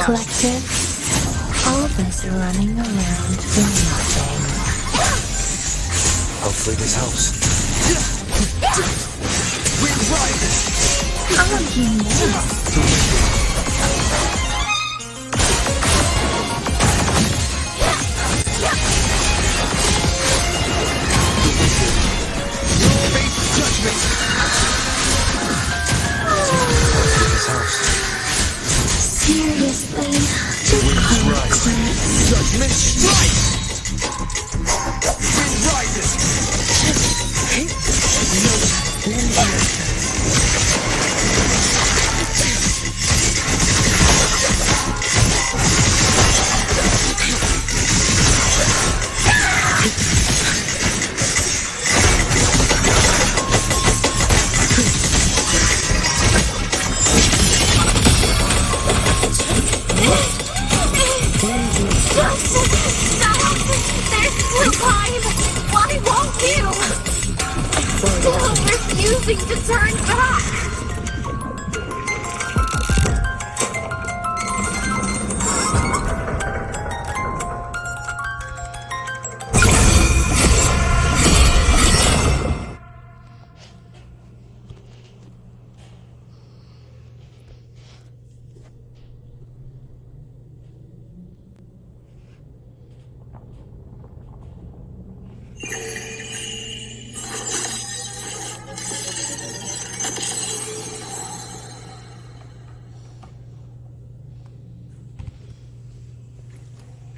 Collective, all of us are running around for nothing. Hopefully this helps. Wind rises! Oh, you Face judgment! Hopefully this helps. seriously, Wind's rise. Judgment strikes! Wind rises! Refusing to turn back!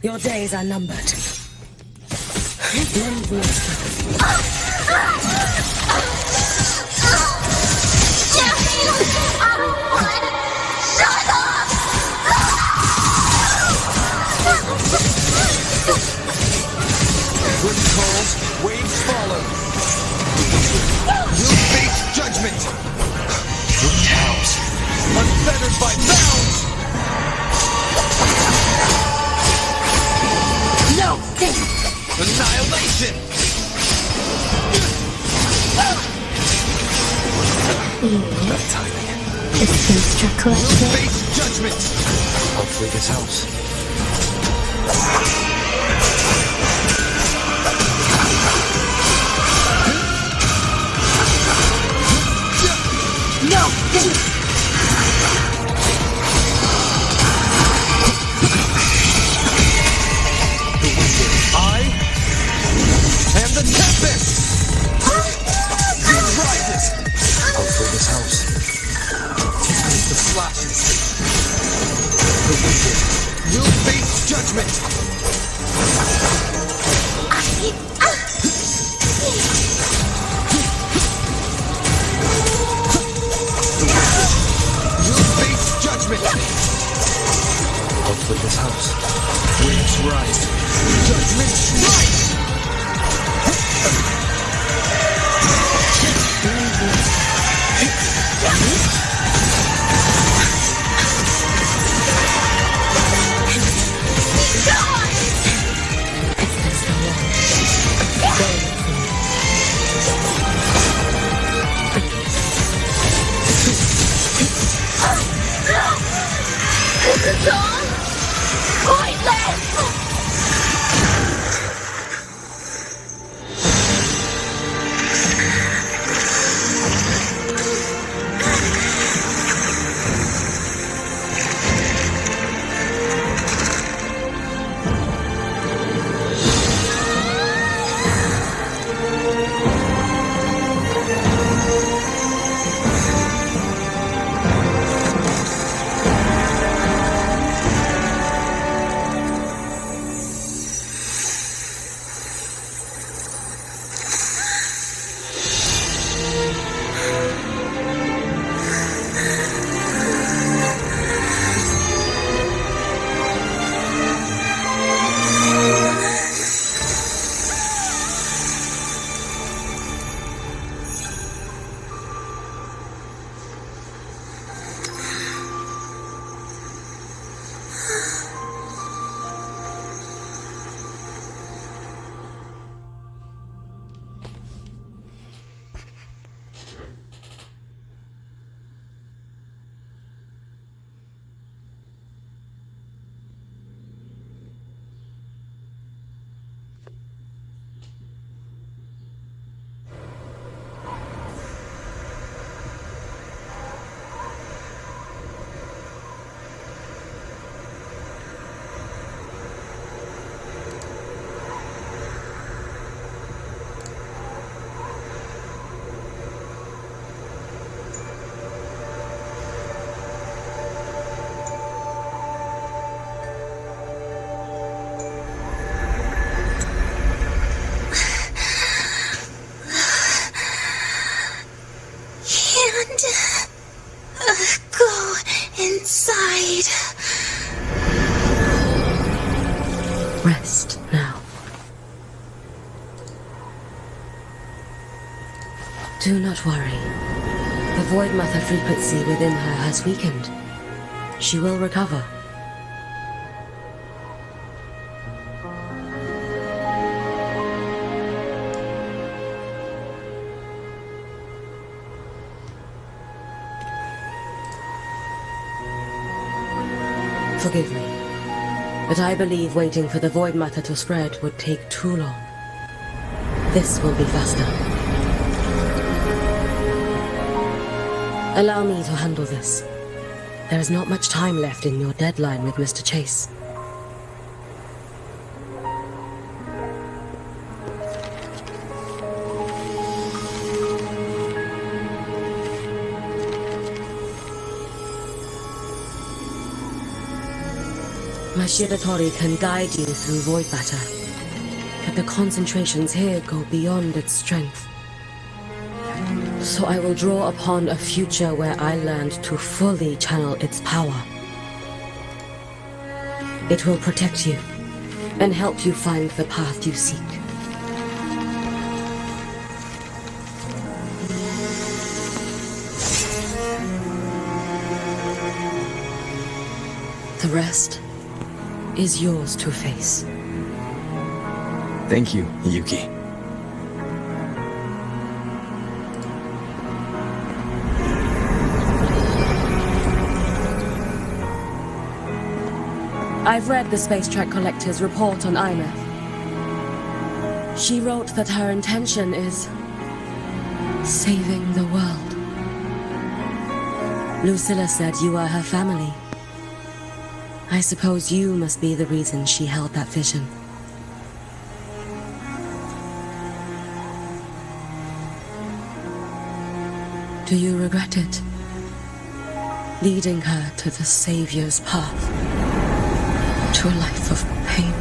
Your days are numbered. Lend me a strength. Wind calls, waves follow. We'll face judgment. Wind howls, unfettered by bounds. No! Annihilation! Bad timing. Escape Collective. Face judgment! Hopefully this helps. No! I am the Tempest! Wind rises! Hopefully this helps. The flashes. The wicked will face judgment! The wicked will face judgment! Hopefully this helps. Winds rise. Judgment strikes! It's all pointless! need. Rest now. Do not worry. The Void Mother frequency within her has weakened. She will recover. Forgive me, but I believe waiting for the Void Matter to spread would take too long. This will be faster. Allow me to handle this. There is not much time left in your deadline with Mr. Chase. My Shiratori can guide you through void matter, but the concentrations here go beyond its strength. So I will draw upon a future where I learned to fully channel its power. It will protect you and help you find the path you seek. The rest is yours to face. Thank you, Yuki. I've read the Space Track Collector's report on Imeth. She wrote that her intention is saving the world. Lucilla said you are her family. I suppose you must be the reason she held that vision. Do you regret it? Leading her to the Savior's path, to a life of pain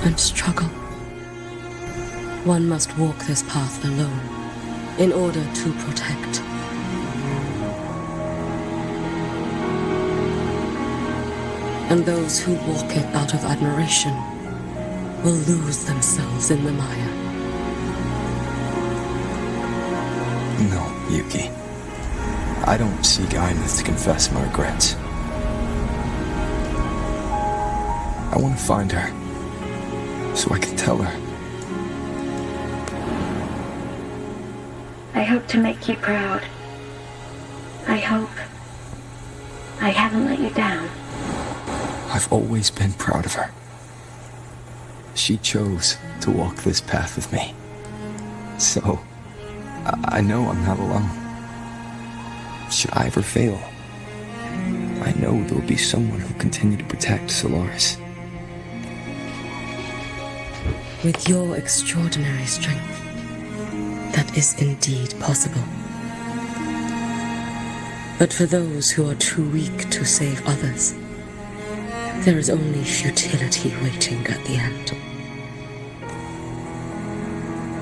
and struggle. One must walk this path alone in order to protect. And those who walk it out of admiration will lose themselves in the mire. No, Yuki. I don't seek Imeth to confess my regrets. I want to find her, so I can tell her. I hope to make you proud. I hope I haven't let you down. I've always been proud of her. She chose to walk this path with me. So, I know I'm not alone. Should I ever fail, I know there will be someone who'll continue to protect Solaris. With your extraordinary strength, that is indeed possible. But for those who are too weak to save others, there is only futility waiting at the end.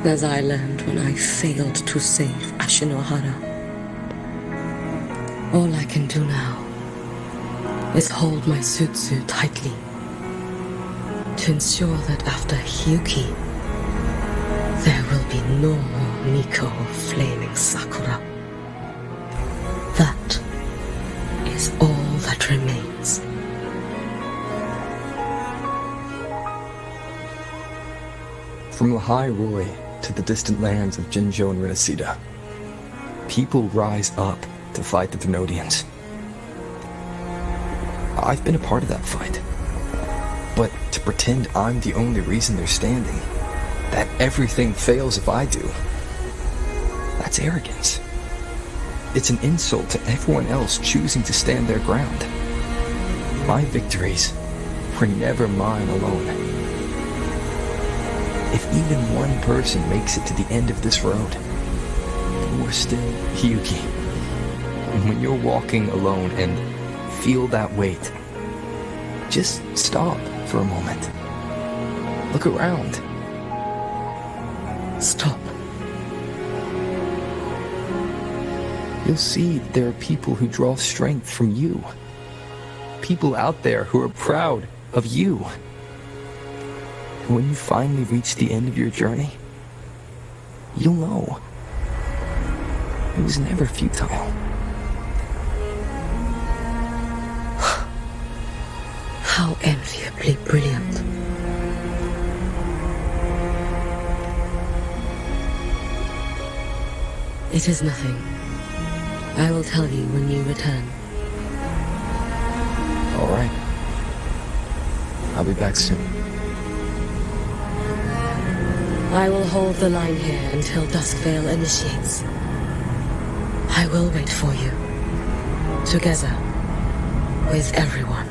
As I learned when I failed to save Ashinohara. All I can do now is hold my Sutsu tightly to ensure that after Hyuki, there will be no more Miko of Flaming Sakura. That is all that remains. From the High Roy to the distant lands of Jinzhou and Rinasida, people rise up to fight the Thenodians. I've been a part of that fight. But to pretend I'm the only reason they're standing, that everything fails if I do, that's arrogance. It's an insult to everyone else choosing to stand their ground. My victories were never mine alone. If even one person makes it to the end of this road, then we're still Hyuki. And when you're walking alone and feel that weight, just stop for a moment. Look around. Stop. You'll see there are people who draw strength from you. people out there who are proud of you. And when you finally reach the end of your journey, you'll know it was never futile. How enviably brilliant. It is nothing. I will tell you when you return. All right. I'll be back soon. I will hold the line here until Duskvale initiates. I will wait for you. Together. With everyone.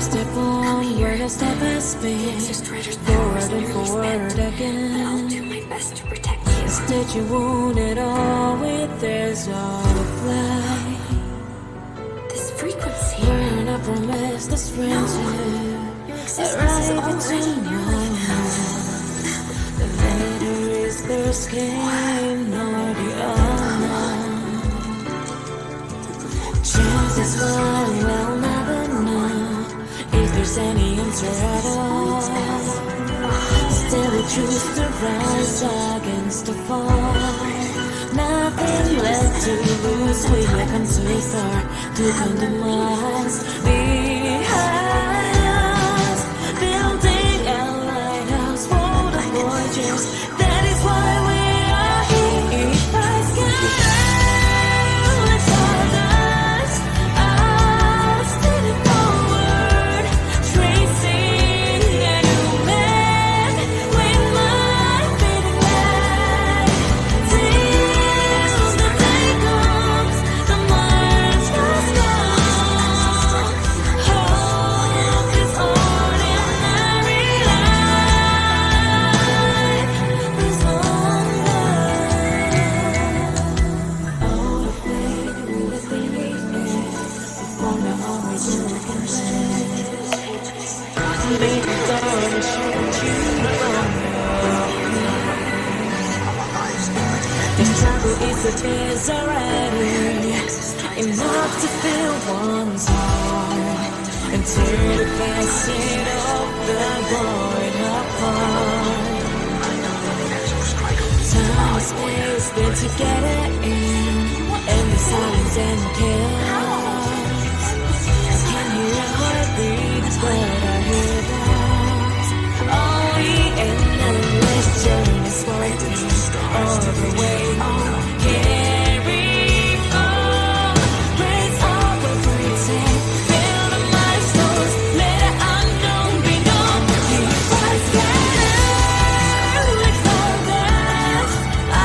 Step on where the step has been. Forward and forward again. But I'll do my best to protect you. Stitch you wounded all with there's all fly. This frequency. Burn a promise this friendship. Your existence is already in your life now. The later is their escape, nor the unknown. Chances are we'll never know if there's any answer at all. Still we choose to rise against the fall. Nothing left to lose. We have come too far to condemn us behind us. Building a lighthouse for the voyagers. That is why we are here. If I sky, let's hold us. I'm stepping forward, tracing a new land with my fading light. Till the day comes, the march must go. Hope is ordinary life is longer. All the faith we will believe in, before the original can Baby, darling, shouldn't you know? This trouble is a misery, enough to fill one's heart and tear the facet of the void apart. Time and space been together in the silence and chaos. Can hear a heartbeat, but I hear those. Only an endless journey floating all the way home. Carry on, raise all the pretend, fill the milestones, let the unknown be known. If I scatter, let's hold us. I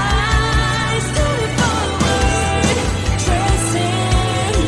stood forward, tracing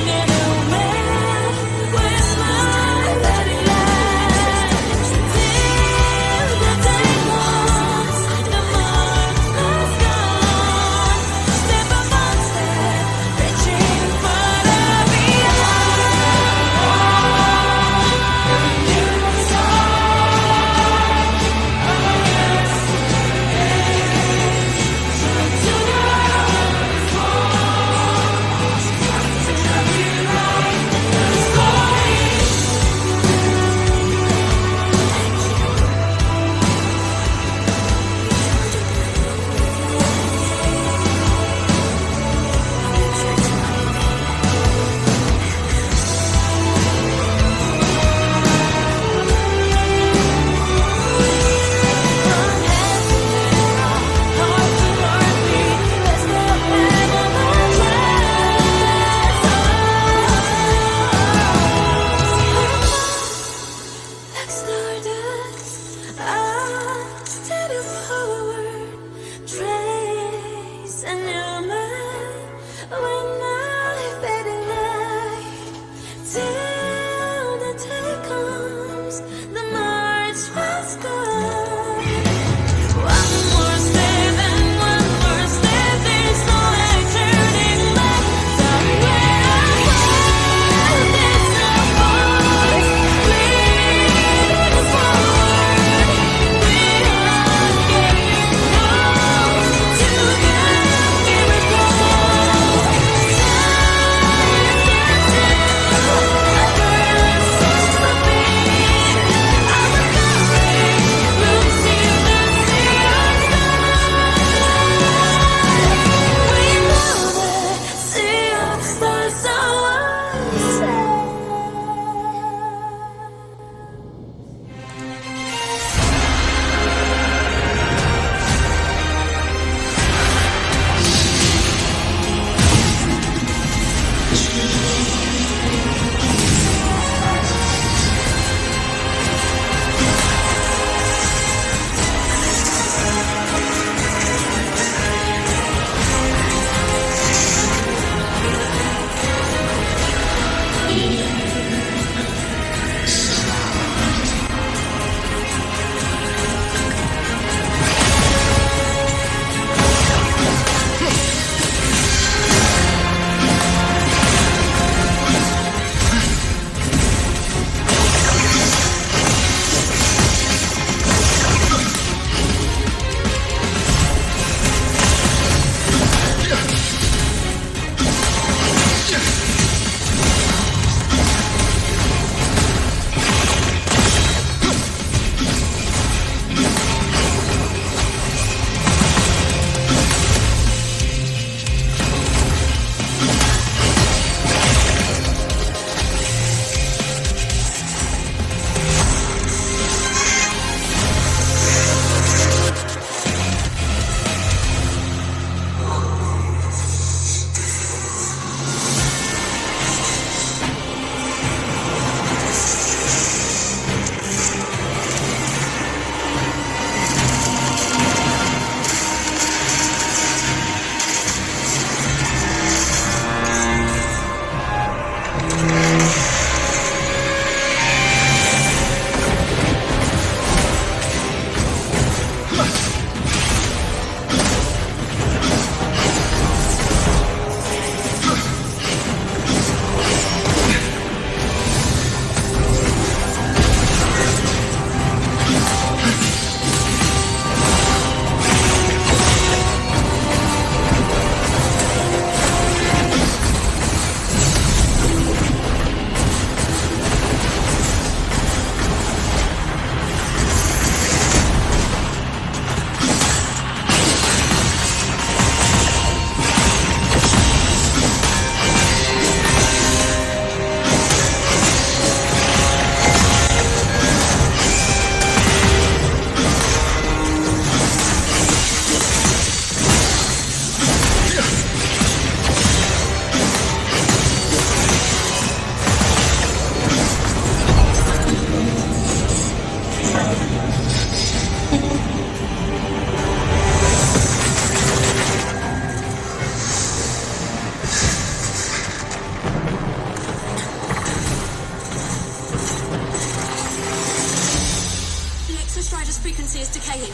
frequency is decaying.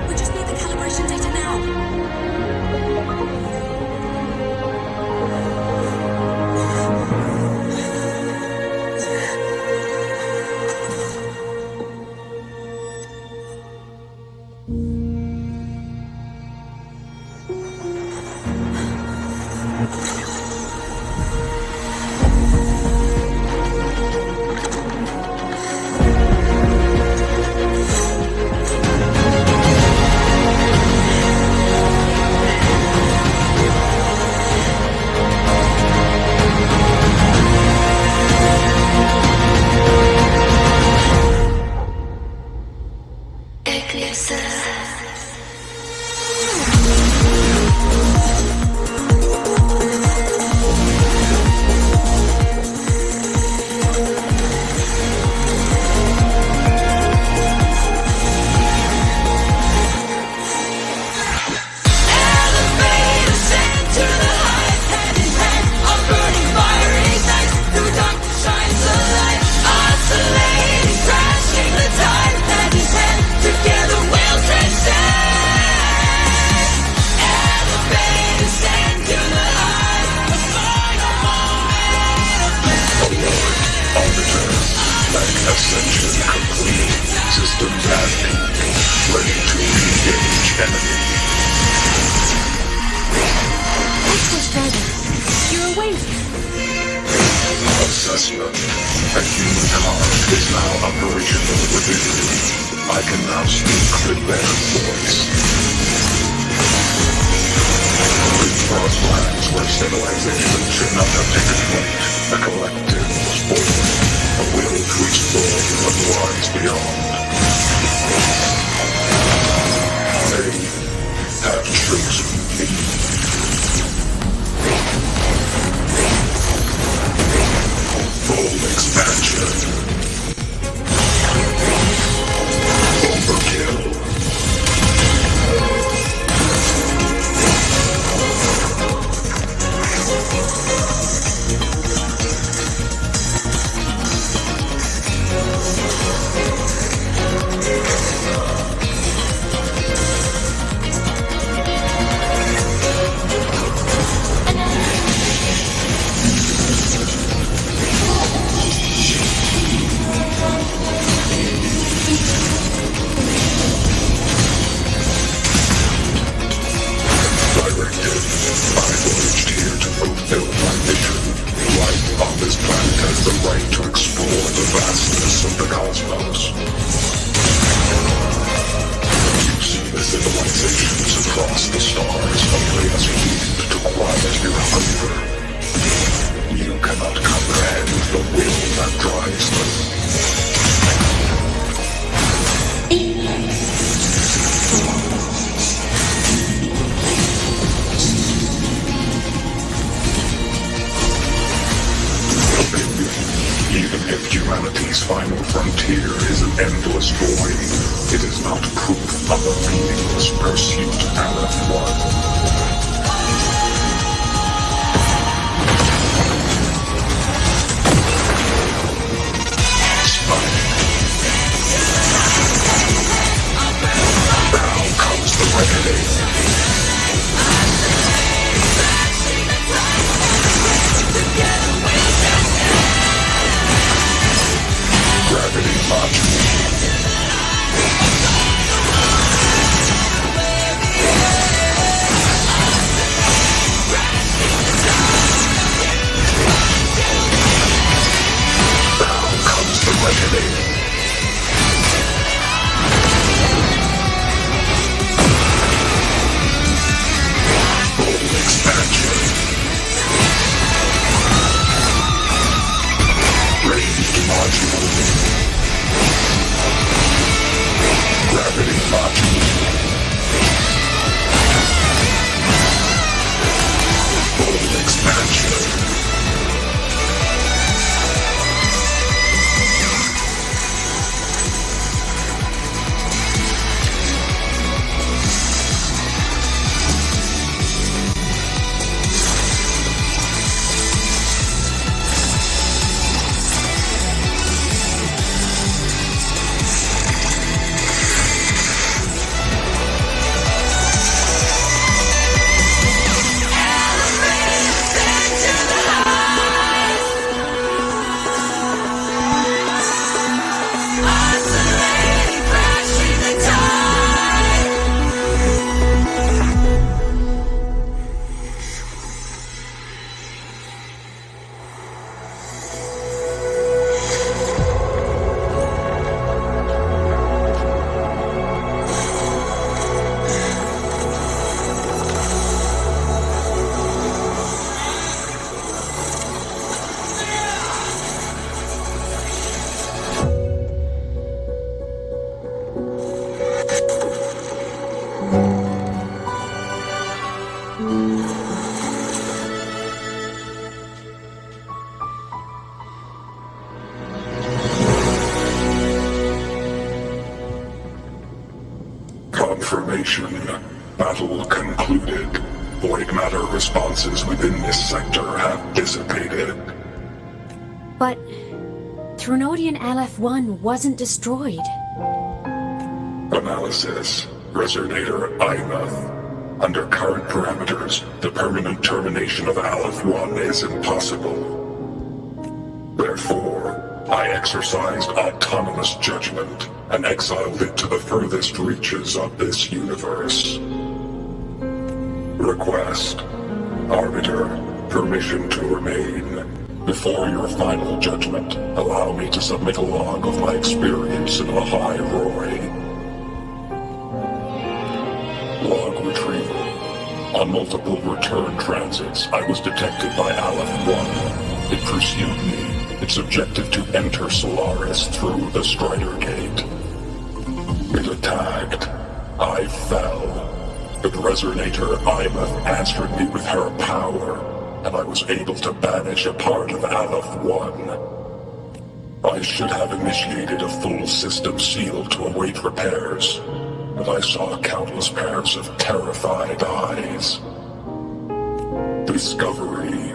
We just need the calibration data now. Ascension complete. Systems active. Ready to engage enemy. You're awake. Assessment. A human heart is now operational within me. I can now speak with their voice. We cross lands where civilization should not have taken flight. A collective was born. A will to explore what lies beyond. They have chosen me. Full expansion. Overkill. Humanity's final frontier is an endless void. It is not proof of a meaningless pursuit, Aleph-1. Now comes the reckoning. Gravity module. Now comes the reckoning. Full expansion. Ranged module. Gravity module. Full expansion. Confirmation. Battle concluded. Void matter responses within this sector have dissipated. But Threnodian Aleph-1 wasn't destroyed. Analysis. Resonator Imath. Under current parameters, the permanent termination of Aleph-1 is impossible. Therefore, I exercised autonomous judgment and exiled it to the furthest reaches of this universe. Request. Arbiter, permission to remain. Before your final judgment, allow me to submit a log of my experience in the High Roy. Log retrieval. On multiple return transits, I was detected by Aleph-1. It pursued me, its objective to enter Solaris through the Strider Gate. It attacked. I fell. But Resonator Imath answered me with her power, and I was able to banish a part of Aleph-1. I should have initiated a full system seal to await repairs, but I saw countless pairs of terrified eyes. Discovery.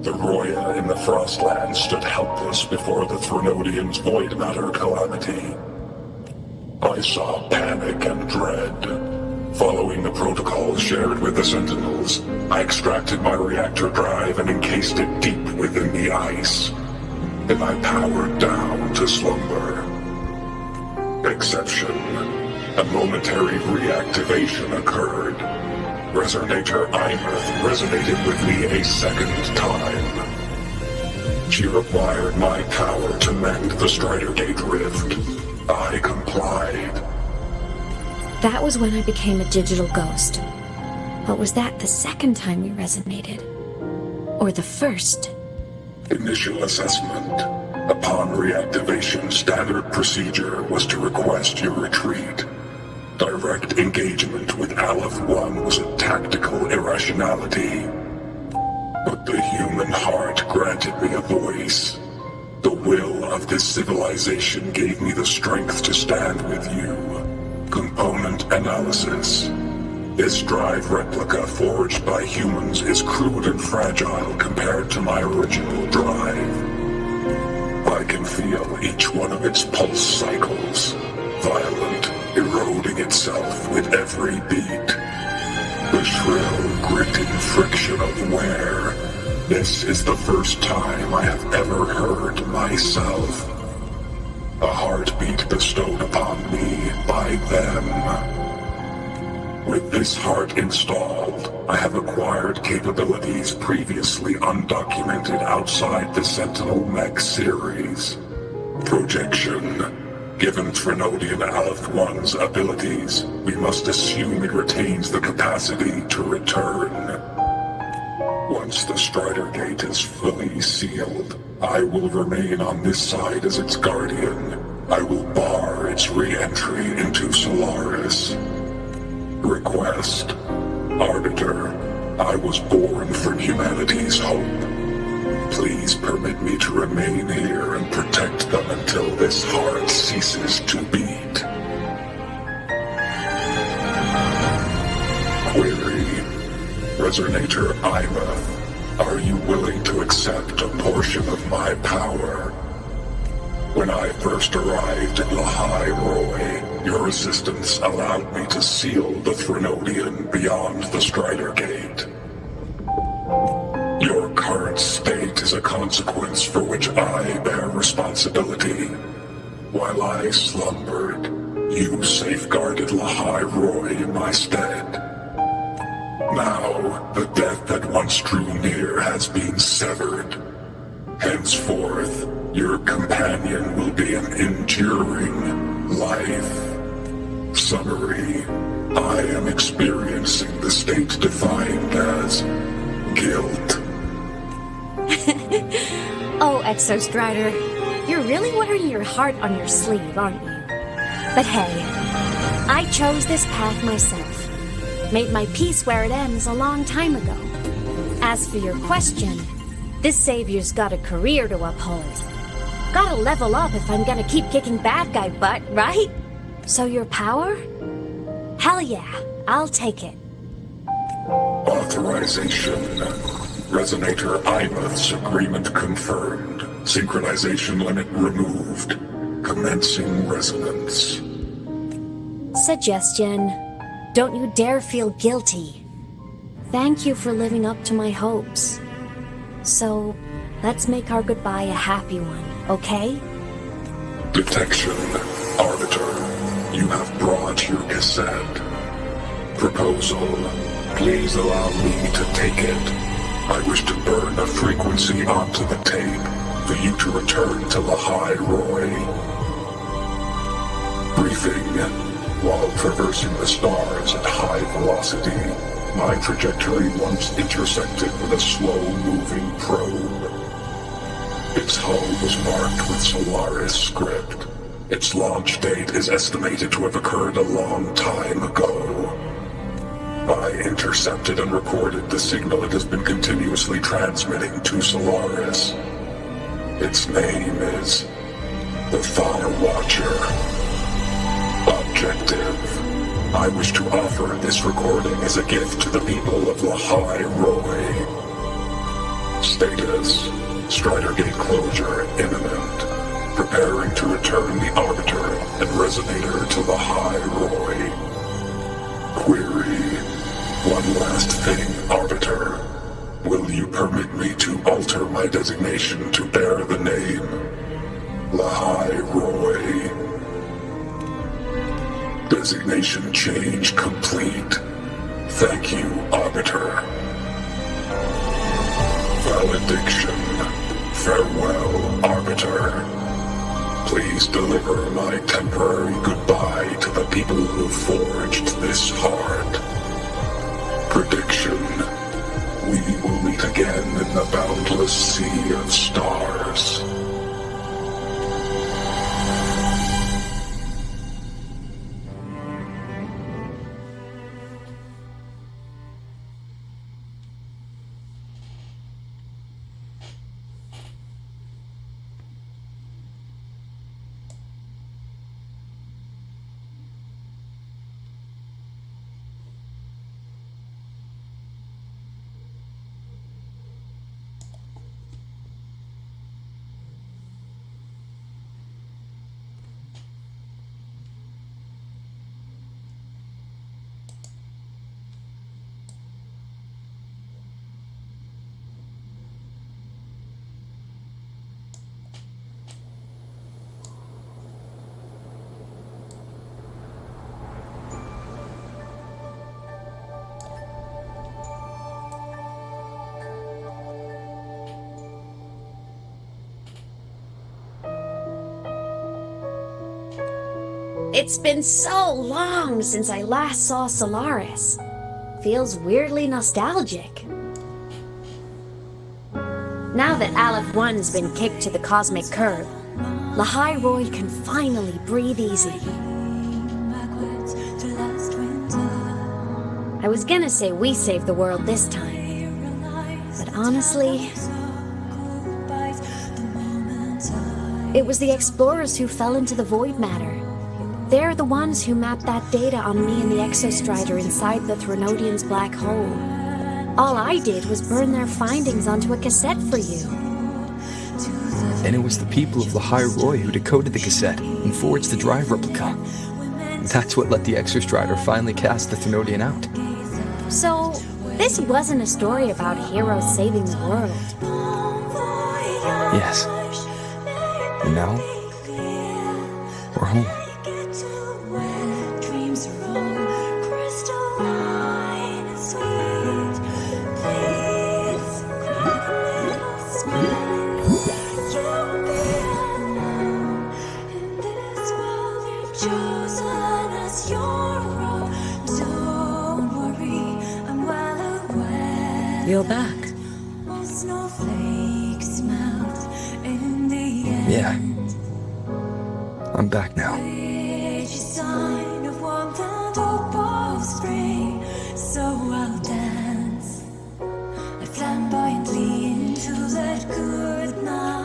The Roya in the Frostland stood helpless before the Threnodians' void matter calamity. I saw panic and dread. Following the protocols shared with the Sentinels, I extracted my reactor drive and encased it deep within the ice. Then I powered down to slumber. Exception. A momentary reactivation occurred. Resonator Imeth resonated with me a second time. She required my power to mend the Strider Gate rift. I complied. That was when I became a digital ghost. But was that the second time we resonated? Or the first? Initial assessment. Upon reactivation, standard procedure was to request your retreat. Direct engagement with Aleph 1 was a tactical irrationality. But the human heart granted me a voice. The will of this civilization gave me the strength to stand with you. Component analysis. This drive replica forged by humans is crude and fragile compared to my original drive. I can feel each one of its pulse cycles, violent, eroding itself with every beat. The shrill, gritting friction of wear. This is the first time I have ever heard myself. A heartbeat bestowed upon me by them. With this heart installed, I have acquired capabilities previously undocumented outside the Sentinel Mech series. Projection. Given Threnodian Aleph 1's abilities, we must assume it retains the capacity to return. Once the Strider Gate is fully sealed, I will remain on this side as its guardian. I will bar its re-entry into Solaris. Request. Arbiter, I was born from humanity's hope. Please permit me to remain here and protect them until this heart ceases to beat. Query. Resonator Imeth, are you willing to accept a portion of my power? When I first arrived at Lahai Roy, your assistance allowed me to seal the Threnodian beyond the Strider Gate. Your current state is a consequence for which I bear responsibility. While I slumbered, you safeguarded Lahai Roy in my stead. Now, the death that once drew near has been severed. Henceforth, your companion will be an enduring life. Summary. I am experiencing the state defined as guilt. Oh, Exostrider, you're really wearing your heart on your sleeve, aren't you? But hey, I chose this path myself. Made my peace where it ends a long time ago. As for your question, this savior's got a career to uphold. Gotta level up if I'm gonna keep kicking bad guy butt, right? So your power? Hell yeah, I'll take it. Authorization. Resonator Imeth's agreement confirmed. Synchronization limit removed. Commencing resonance. Suggestion. Don't you dare feel guilty. Thank you for living up to my hopes. So, let's make our goodbye a happy one, okay? Detection. Arbiter, you have brought your cassette. Proposal. Please allow me to take it. I wish to burn a frequency onto the tape for you to return to Lahai Roy. Briefing. While traversing the stars at high velocity, my trajectory once intersected with a slow-moving probe. Its hull was marked with Solaris script. Its launch date is estimated to have occurred a long time ago. I intercepted and recorded the signal it has been continuously transmitting to Solaris. Its name is the Fire Watcher. Objective. I wish to offer this recording as a gift to the people of Lahai Roy. Status. Strider Gate closure imminent. Preparing to return the Arbiter and Resonator to Lahai Roy. Query. One last thing, Arbiter. Will you permit me to alter my designation to bear the name Lahai Roy? Designation change complete. Thank you, Arbiter. Valediction. Farewell, Arbiter. Please deliver my temporary goodbye to the people who forged this heart. Prediction. We will meet again in the boundless sea of stars. It's been so long since I last saw Solaris. Feels weirdly nostalgic. Now that Aleph 1's been kicked to the cosmic curb, Lahai Roy can finally breathe easy. I was gonna say we saved the world this time, but honestly, it was the explorers who fell into the void matter. They're the ones who mapped that data on me and the Exostrider inside the Threnodian's black hole. All I did was burn their findings onto a cassette for you. And it was the people of Lahai Roy who decoded the cassette and forged the drive replica. That's what let the Exostrider finally cast the Threnodian out. So, this wasn't a story about heroes saving the world. Yes. And now, we're home. You're back. Yeah. I'm back now. So I'll dance flamboyantly into that good night.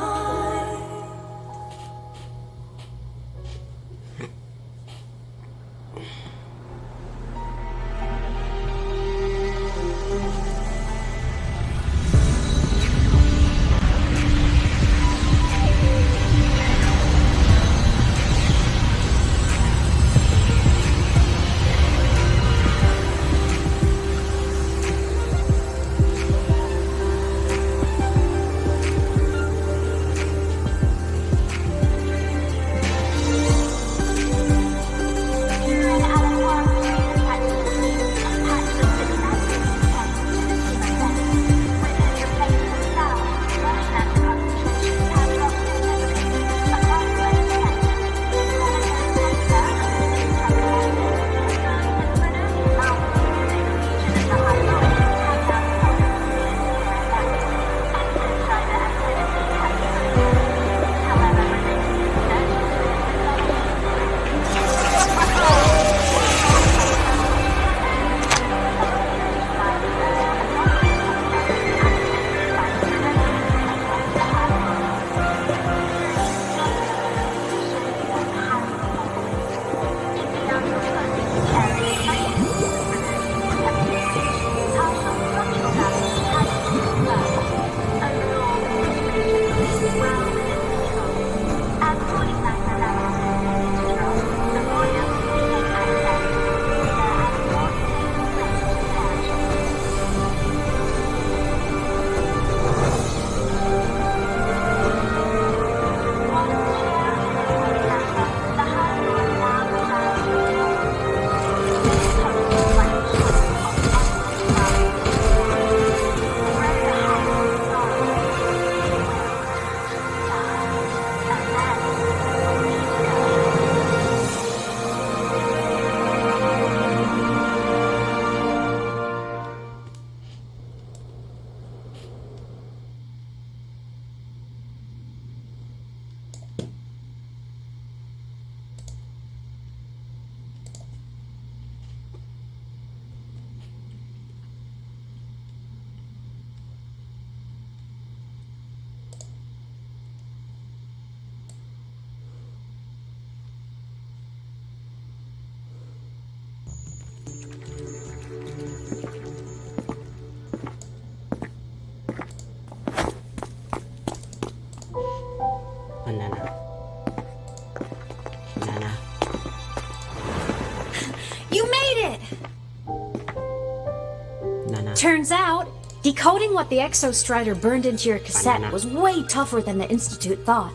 Turns out, decoding what the Exostrider burned into your cassette was way tougher than the Institute thought.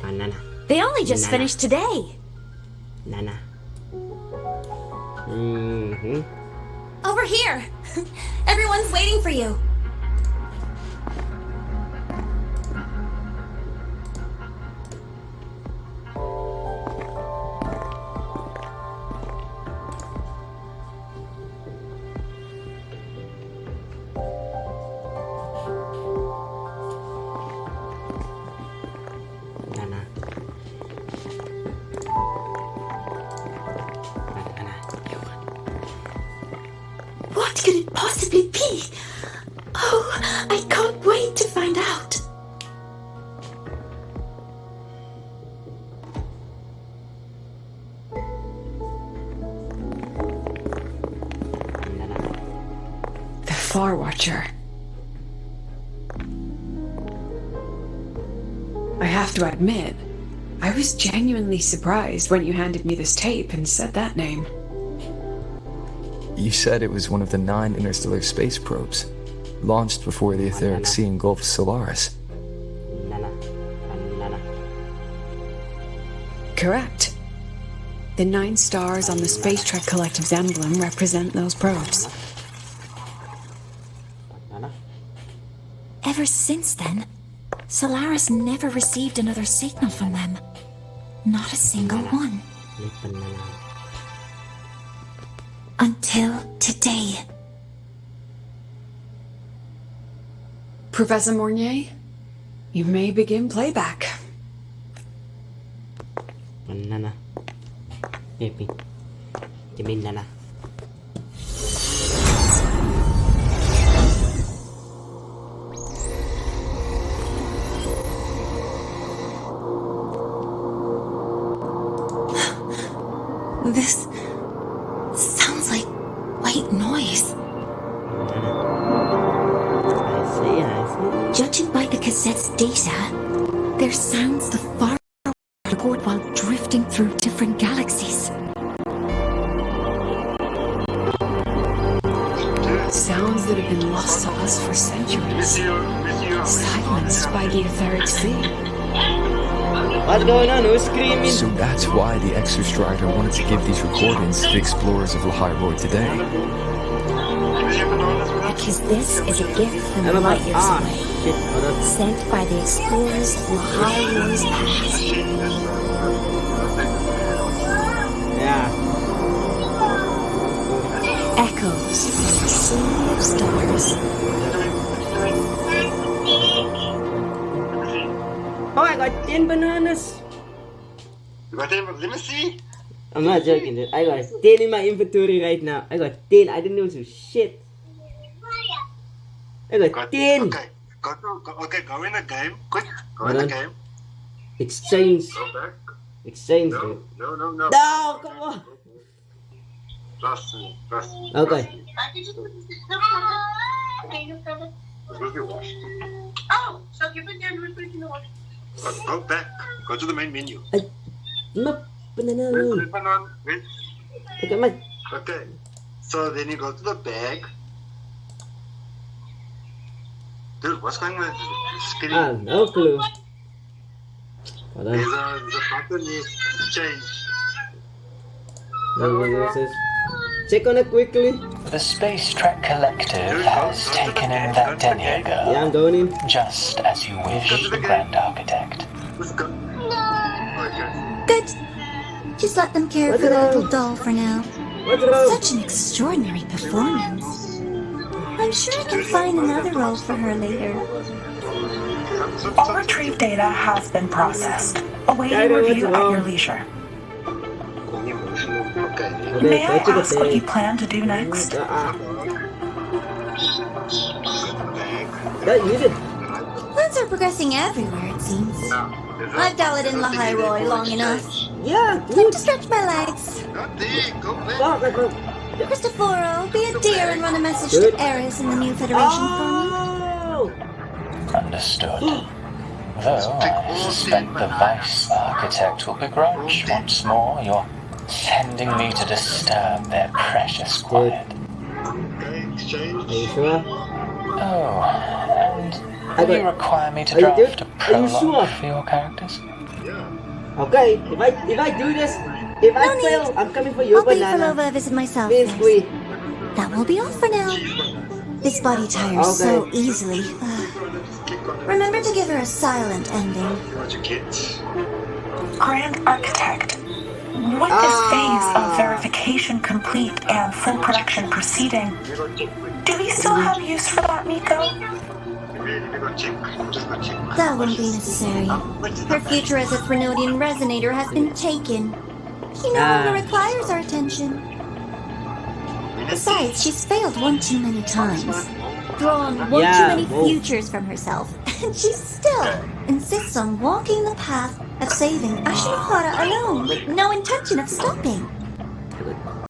They only just finished today. Over here! Everyone's waiting for you! What could it possibly be? Oh, I can't wait to find out. The Far Watcher. I have to admit, I was genuinely surprised when you handed me this tape and said that name. You said it was one of the 9 interstellar space probes, launched before the etheric sea engulfed Solaris. Correct. The 9 stars on the Space Trek Collective's emblem represent those probes. Ever since then, Solaris never received another signal from them. Not a single one. Until today. Professor Mornier, you may begin playback. Banana. Baby. Give me banana. This sounds like white noise. I see. Judging by the cassette's data, their sounds the far record while drifting through different galaxies. Sounds that have been lost to us for centuries. Silenced by the etheric sea. What's going on? Who's screaming? So that's why the Exostrider wanted to give these recordings to the explorers of Lahai today. Because this is a gift from I'm the about light years away, shit. Hold up. sent by the explorers of Lahai's past. Yeah. Echoes from a sea of stars. Oh, I got 10 bananas. You got them? Let me see. I'm not joking, dude. I got 10 in my inventory right now. I got 10. I didn't even do shit. I got 10. Okay. Go in the game. Quick. Go in the game. Exchange. Go back. Exchange, No, dude. no, no, no. No, come on. Trust me. Trust me. Okay. Where's your wash? Oh, so you put the wash. Go back. Go to the main menu. No, banana. Where's the banana? Wait. Okay, my. Okay. So then you go to the bag. Dude, what's going on with the screen? Ah, no clue. Hold on. There's a button is change. No, what's this? Check on it quickly. The Space Trek Collective has taken in that Denier girl, Yeah, I'm going in. just as you wish, Grand Architect. Let's go. Oh, yes. Good. Just let them care What's for the wrong? little doll for now. What's wrong? Such an extraordinary performance. I'm sure I can find another role for her later. All retrieved data has been processed. Awaiting Data, what's review at wrong? your leisure. Okay. May I go to the ask what you bag. plan to do next? Don't use it. Plans are progressing everywhere, it seems. I've dallied in Lahai Roy long enough. Yeah, Time dude. to stretch my legs. Not there. Go back. Fuck, I can't. Cristoforo, be a dear and run a message to Eris in the new Federation for me. Oh! Understood. Though I suspect the Vice Architect will begrudge once more your sending me to disturb their precious quiet. Okay, exchange. Are you sure? Oh, and will you require me to draft a prologue for your characters? Okay, if I do this, if I fail, I'm coming for you, I'll wait for Banana. Lova to visit myself Please, first. Squee. That will be all for now. This body tires so easily. Remember to give her a silent ending. Grand Architect, with this phase of verification complete and full production proceeding, do we still have use for that, Miko? That won't be necessary. Her future as a Threnodian resonator has been taken. He no longer requires our attention. Besides, she's failed one too many times. Drawn one too many futures from herself. And she still insists on walking the path of saving Ashinohara alone with no intention of stopping.